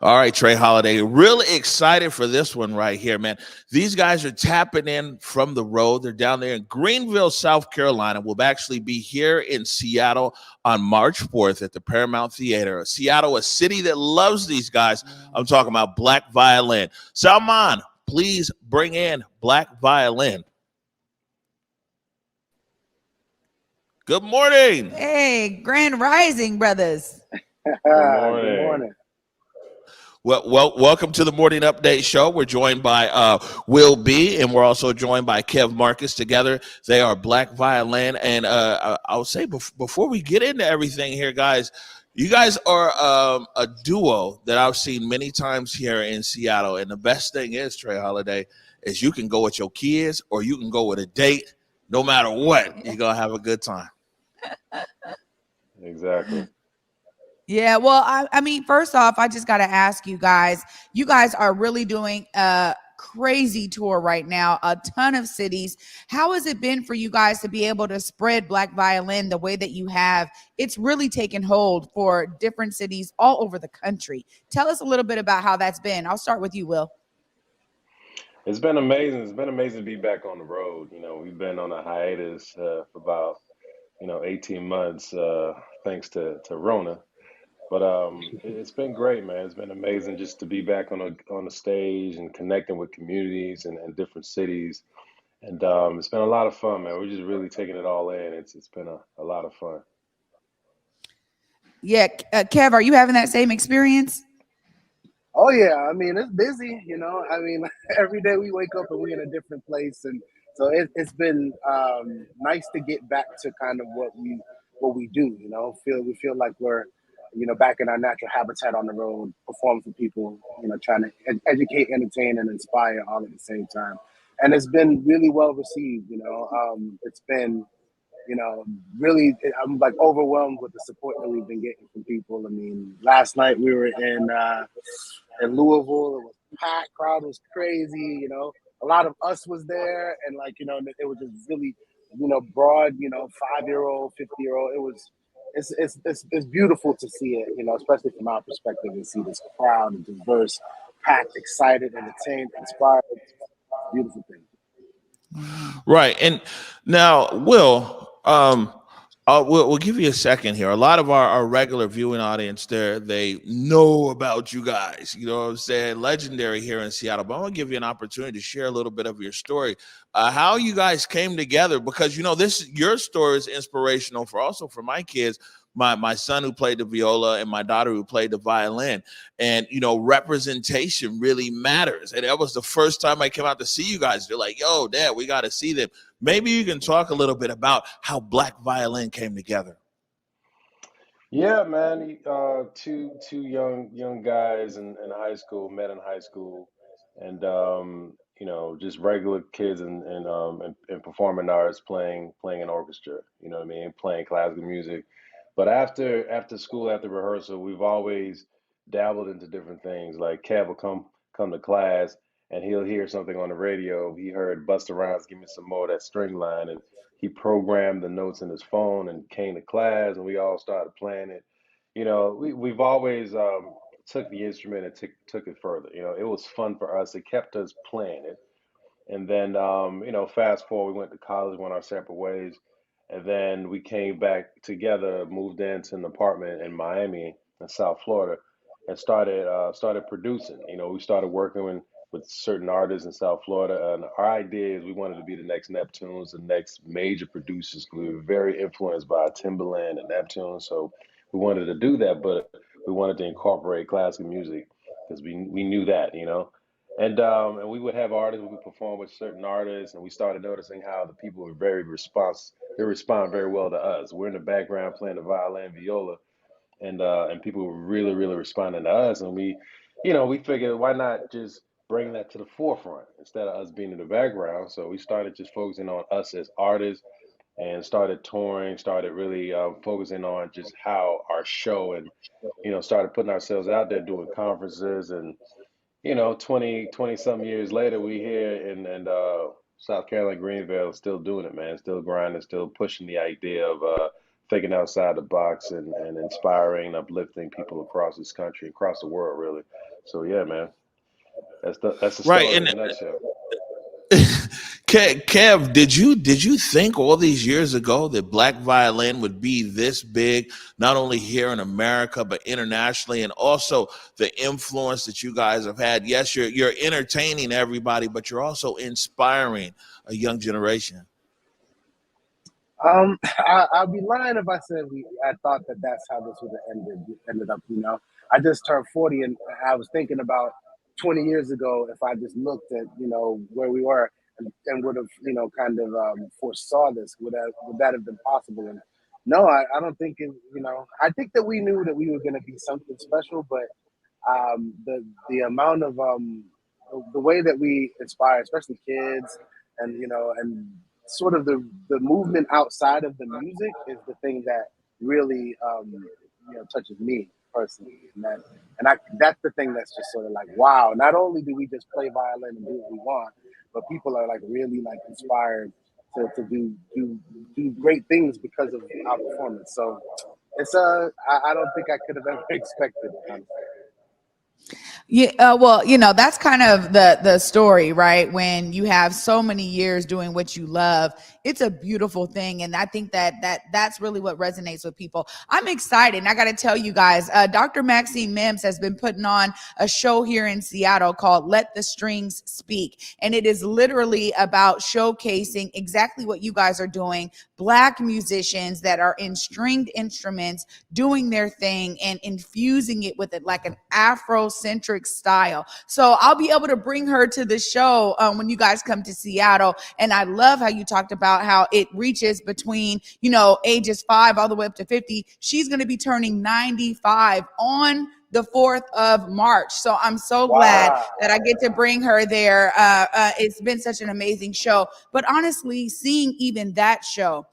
All right, Trey Holiday. Really excited for this one right here, man. These guys are tapping in from the road. They're down there in Greenville, South Carolina. We'll actually be here in Seattle on March 4th at the Paramount Theatre. Seattle, a city that loves these guys. I'm talking about Black Violin. Salman, please bring in Black Violin. Good morning. Hey, Grand Rising, brothers. Good Good morning. morning. Well, welcome to the Morning Update Show. We're joined by Will B, and we're also joined by Kev Marcus. Together, they are Black Violin. And I'll say before we get into everything here, guys, you guys are a duo that I've seen many times here in Seattle. And the best thing is, Trey Holiday, is you can go with your kids or you can go with a date. No matter what, you're going to have a good time. Exactly. Yeah, well, I mean, first off, I just got to ask you guys are really doing a crazy tour right now, a ton of cities. How has it been for you guys to be able to spread Black Violin the way that you have? It's really taken hold for different cities all over the country. Tell us a little bit about how that's been. I'll start with you, Will. It's been amazing. It's been amazing to be back on the road. We've been on a hiatus for about, 18 months, thanks to Rona. But it's been great, man. It's been amazing just to be back on the stage and connecting with communities and different cities. And it's been a lot of fun, man. We're just really taking it all in. It's been a lot of fun. Yeah, Kev, are you having that same experience? Oh yeah, I mean it's busy. I mean every day we wake up and we're in a different place, and so it's been nice to get back to kind of what we do. We feel like we're back in our natural habitat on the road, performing for people. Trying to educate, entertain, and inspire all at the same time, and it's been really well received. It's been really, I'm like overwhelmed with the support that we've been getting from people. I mean, last night we were in Louisville. It was packed. Crowd was crazy. A lot of us was there, and it was just really, broad. 5-year-old, 50-year-old. It's beautiful to see it. Especially from our perspective, and see this crowd and diverse, packed, excited, entertained, inspired. Beautiful thing. Right. And now, Will, we'll give you a second here. A lot of our regular viewing audience there, they know about you guys. You know what I'm saying? Legendary here in Seattle. But I want to give you an opportunity to share a little bit of your story, how you guys came together, because, your story is inspirational for my kids. My son who played the viola and my daughter who played the violin. And, representation really matters. And that was the first time I came out to see you guys. They're like, yo, Dad, we got to see them. Maybe you can talk a little bit about how Black Violin came together. Yeah, man. Two young guys in high school met in high school, and just regular kids and performing arts playing an orchestra. You know what I mean? Playing classical music. But after school, after rehearsal, we've always dabbled into different things. Like Kev will come to class and he'll hear something on the radio. He heard Busta Rhymes, "Give me some more of that string line," and he programmed the notes in his phone and came to class, and we all started playing it. We've always took the instrument and took it further. It was fun for us. It kept us playing it. And then, fast forward, we went to college, went our separate ways. And then we came back together, moved into an apartment in Miami, in South Florida, and started producing. We started working with certain artists in South Florida. And our idea is we wanted to be the next Neptunes, the next major producers. We were very influenced by Timberland and Neptune. So we wanted to do that, but we wanted to incorporate classical music because we knew that. And we would have artists, we would perform with certain artists, and we started noticing how the people were very response. They respond very well to us. We're in the background playing the violin, viola, and people were really, really responding to us. And we figured why not just bring that to the forefront instead of us being in the background. So we started just focusing on us as artists and started touring, started really focusing on just how our show and started putting ourselves out there doing conferences and 20 some years later, we here in South Carolina, Greenville, still doing it, man. Still grinding, still pushing the idea of thinking outside the box and inspiring and uplifting people across this country, across the world, really. So yeah, man, that's the Right. story in And a nutshell. Kev, did you think all these years ago that black violin would be this big, not only here in America but internationally, and also the influence that you guys have had? Yes, you're entertaining everybody, but you're also inspiring a young generation. I'd be lying if I said I thought that that's how this would have ended up. I just turned 40, and I was thinking about 20 years ago if I just looked at where we were and would have kind of foresaw this. Would that have been possible? And no, I don't think it. I think that we knew that we were going to be something special, but the amount of the way that we inspire, especially kids, and sort of the movement outside of the music is the thing that really touches me personally, and that's the thing that's just sort of like, wow. Not only do we just play violin and do what we want, but people are like really like inspired to do great things because of our performance. So it's I don't think I could have ever expected it, honestly. Yeah, well, that's kind of the story, right? When you have so many years doing what you love, it's a beautiful thing, and I think that's really what resonates with people. I'm excited, and I got to tell you guys, Dr. Maxine Mims has been putting on a show here in Seattle called "Let the Strings Speak," and it is literally about showcasing exactly what you guys are doing: black musicians that are in stringed instruments doing their thing and infusing it with it like an Afrocentric style. So I'll be able to bring her to the show when you guys come to Seattle. And I love how you talked about how it reaches between, ages 5 all the way up to 50. She's going to be turning 95 on the 4th of March. So I'm so glad Wow. that I get to bring her there. It's been such an amazing show. But honestly, seeing even that show,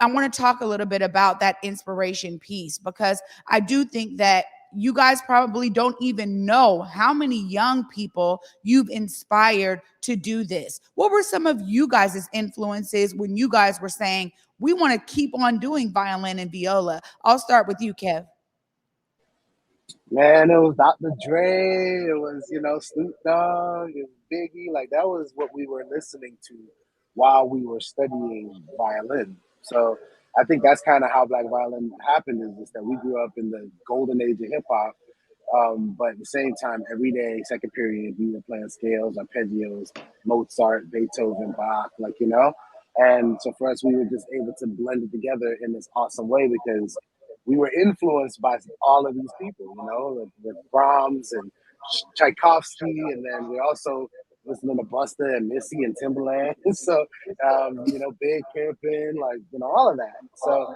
I want to talk a little bit about that inspiration piece, because I do think that you guys probably don't even know how many young people you've inspired to do this. What were some of you guys' influences when you guys were saying, we want to keep on doing violin and viola? I'll start with you, Kev. Man, it was Dr. Dre, it was, Snoop Dogg, it was Biggie. Like, that was what we were listening to while we were studying violin. So I think that's kind of how Black Violin happened, is just that we grew up in the golden age of hip hop. But at the same time, every day, second period, we were playing scales, arpeggios, Mozart, Beethoven, Bach, And so for us, we were just able to blend it together in this awesome way because we were influenced by all of these people, with Brahms and Tchaikovsky, and then we also listening to Busta and Missy and Timberland. So, Big Pimpin', all of that. So,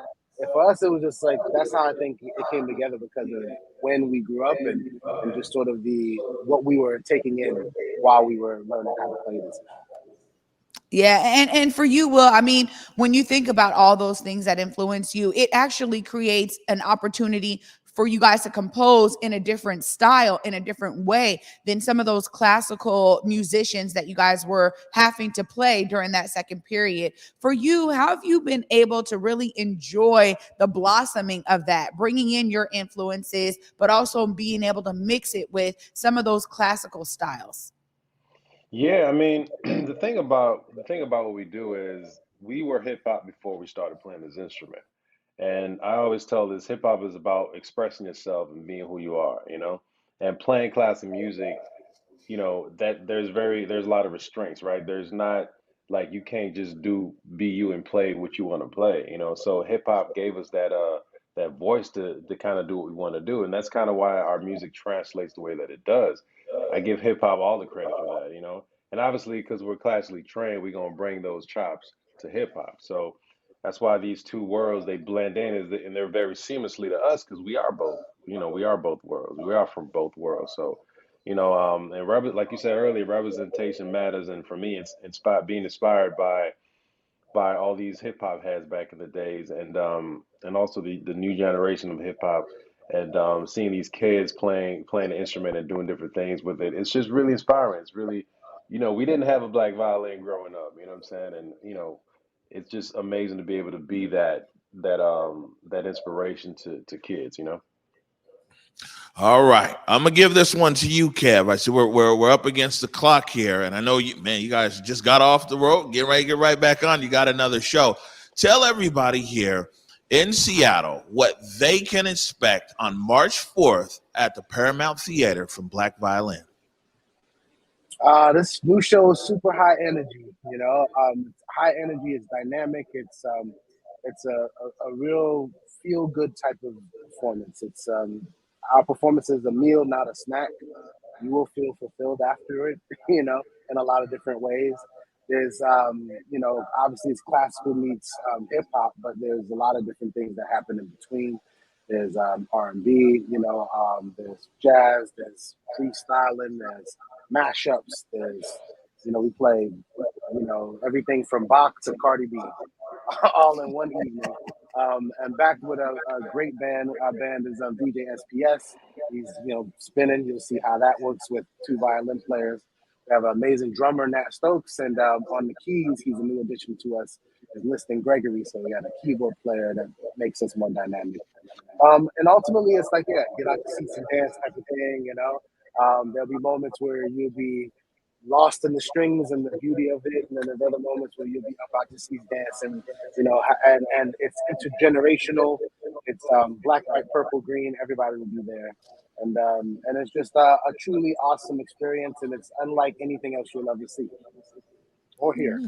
for us, it was just like that's how I think it came together because of when we grew up and just sort of the what we were taking in while we were learning how to play this. Yeah, and for you, Will, I mean, when you think about all those things that influence you, it actually creates an opportunity for you guys to compose in a different style, in a different way than some of those classical musicians that you guys were having to play during that second period. For you, how have you been able to really enjoy the blossoming of that, bringing in your influences, but also being able to mix it with some of those classical styles? Yeah, I mean, the thing about what we do is we were hip hop before we started playing this instrument. And I always tell this hip hop is about expressing yourself and being who you are, And playing classic music, that there's a lot of restraints, right? There's not like you can't just be you and play what you want to play. So hip hop gave us that voice to kind of do what we want to do, and that's kind of why our music translates the way that it does. I give hip hop all the credit for that. And obviously because we're classically trained, we're gonna bring those chops to hip hop. So that's why these two worlds they blend in, and they're very seamlessly to us because we are both. We are both worlds. We are from both worlds. So and like you said earlier, representation matters, and for me, it's being inspired by all these hip hop heads back in the days, and also the new generation of hip hop, and seeing these kids playing the instrument and doing different things with it. It's just really inspiring. It's really, we didn't have a black violin growing up. You know what I'm saying? And it's just amazing to be able to be that inspiration to kids. All right, I'm gonna give this one to you, Kev. I see we're up against the clock here, and I know you, man. You guys just got off the road. Get right back on. You got another show. Tell everybody here in Seattle what they can expect on March 4th at the Paramount Theatre from Black Violin. This new show is super high energy. It's high energy. It's dynamic. It's a real feel good type of performance. It's our performance is a meal, not a snack. You will feel fulfilled after it. In a lot of different ways. There's obviously it's classical meets hip hop, but there's a lot of different things that happen in between. There's R&B, there's jazz, there's freestyling, there's mashups, we play, everything from Bach to Cardi B, all in one evening. And back with a great band. Our band is DJ SPS. He's, spinning. You'll see how that works with two violin players. We have an amazing drummer, Nat Stokes, and on the keys, he's a new addition to us, is Liston Gregory. So we got a keyboard player that makes us more dynamic. And ultimately, it's like, get out to see some dance type of thing, There'll be moments where you'll be lost in the strings and the beauty of it, and then there's other moments where you'll be about to see dance, and and it's intergenerational. It's black, white, purple, green. Everybody will be there, and it's just a truly awesome experience, and it's unlike anything else you'll ever see or hear.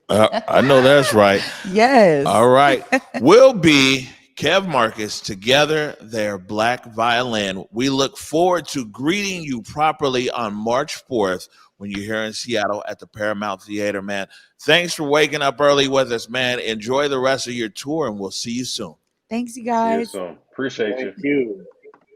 I know that's right. Yes. All right. We'll be Kev Marcus together, their Black Violin. We look forward to greeting you properly on March 4th when you're here in Seattle at the Paramount Theatre, man. Thanks for waking up early with us, man. Enjoy the rest of your tour, and we'll see you soon. Thanks, you guys. See you soon. Appreciate you. Thank you.